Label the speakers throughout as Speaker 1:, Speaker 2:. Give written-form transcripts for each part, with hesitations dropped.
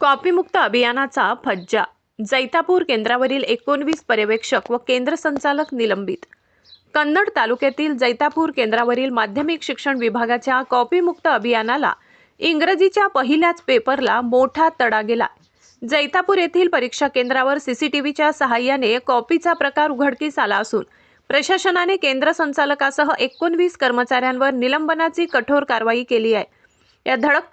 Speaker 1: कॉपीमुक्त अभियानाचा फज्जा। जैतापूर केंद्रावरील 19 पर्यवेक्षक व केंद्र संचालक निलंबित। कन्नड तालुक्यातील जैतापूर केंद्रावरील माध्यमिक शिक्षण विभागाच्या कॉपीमुक्त अभियानाला इंग्रजीच्या पहिल्याच पेपरला मोठा तडा गेला। जैतापूर येथील परीक्षा केंद्रावर सीसीटीव्हीच्या सहाय्याने कॉपीचा प्रकार उघडकीस आला असून प्रशासनाने केंद्र संचालकासह 19 कर्मचाऱ्यांवर निलंबनाची कठोर कारवाई केली आहे। या धडक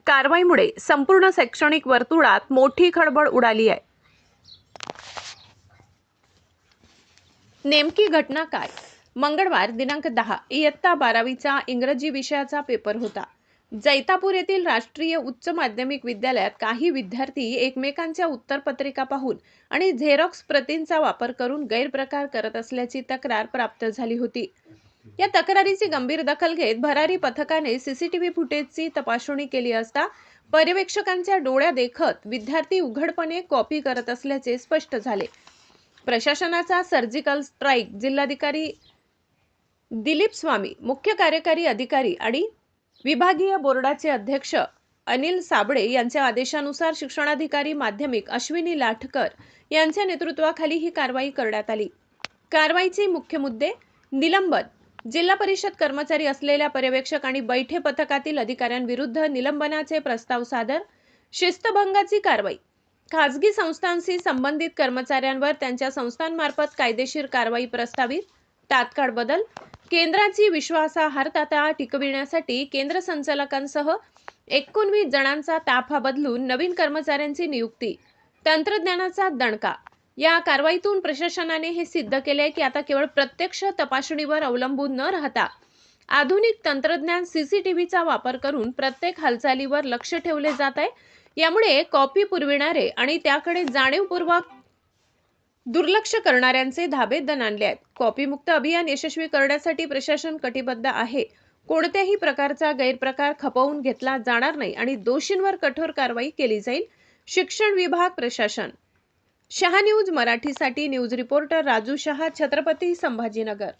Speaker 1: कारवाईमुळे संपूर्ण शैक्षणिक वर्तुळात मोठी खळबळ उडाली आहे। नेमकी घटना काय? मंगळवार दिनांक 10 इयत्ता 12वीचा इंग्रजी विषयाचा पेपर होता। जैतापूर येथील राष्ट्रीय उच्च माध्यमिक विद्यालयात काही विद्यार्थी एकमेकांच्या उत्तरपत्रिका पाहून आणि झेरॉक्स प्रतींचा वापर करून गैरप्रकार करत असल्याची तक्रार प्राप्त झाली होती। या तक्रारीची गंभीर दखल घेत भरारी पथकाने सीसीटीव्ही फुटेजची तपासणी केली असता पर्यवेक्षकांच्या डोळ्यादेखत विद्यार्थी उघडपणे कॉपी करत असल्याचे स्पष्ट झाले। प्रशासनाचा सर्जिकल स्ट्राईक जिल्हाधिकारी दिलीप स्वामी, मुख्य कार्यकारी अधिकारी आणि विभागीय बोर्डाचे अध्यक्ष अनिल साबळे यांच्या आदेशानुसार शिक्षणाधिकारी माध्यमिक अश्विनी लाठकर यांच्या नेतृत्वाखाली ही कारवाई करण्यात आली। कारवाईचे मुख्य मुद्दे: निलंबन, जिल्हा परिषद कर्मचारी असलेल्या पर्यवेक्षक आणि बैठे पथकातील अधिकाऱ्यांविरुद्ध निलंबनाचे प्रस्ताव सादर, शिस्तभंगाची कारवाई, खाजगी संस्थांशी संबंधित कर्मचाऱ्यांवर त्यांच्या संस्थांमार्फत कायदेशीर कारवाई प्रस्तावित, तात्काळ बदल, केंद्राची विश्वासार्हता टिकविण्यासाठी केंद्र संचालकांसह 19 जणांचा ताफा बदलून नवीन कर्मचाऱ्यांची नियुक्ती, तंत्रज्ञानाचा दणका। या कारवाईतून प्रशासनाने हे सिद्ध केले की आता केवळ प्रत्यक्ष तपासणीवर अवलंबून न राहता आधुनिक तंत्रज्ञान सीसीटीव्हीचा वापर करून प्रत्येक हालचालीवर लक्ष ठेवले जात आहे। यामुळे कॉपी पुरविणारे आणि त्याकडे जाणीवपूर्वक दुर्लक्ष करणाऱ्यांचे धाबे दणाणले आहेत। कॉपीमुक्त अभियान यशस्वी करण्यासाठी प्रशासन कटिबद्ध आहे। कोणत्याही प्रकारचा गैरप्रकार खपवून घेतला जाणार नाही आणि दोषींवर कठोर कारवाई केली जाईल। शिक्षण विभाग, प्रशासन। शहा न्यूज मराठीसाठी न्यूज रिपोर्टर राजू शहा, छत्रपती संभाजीनगर।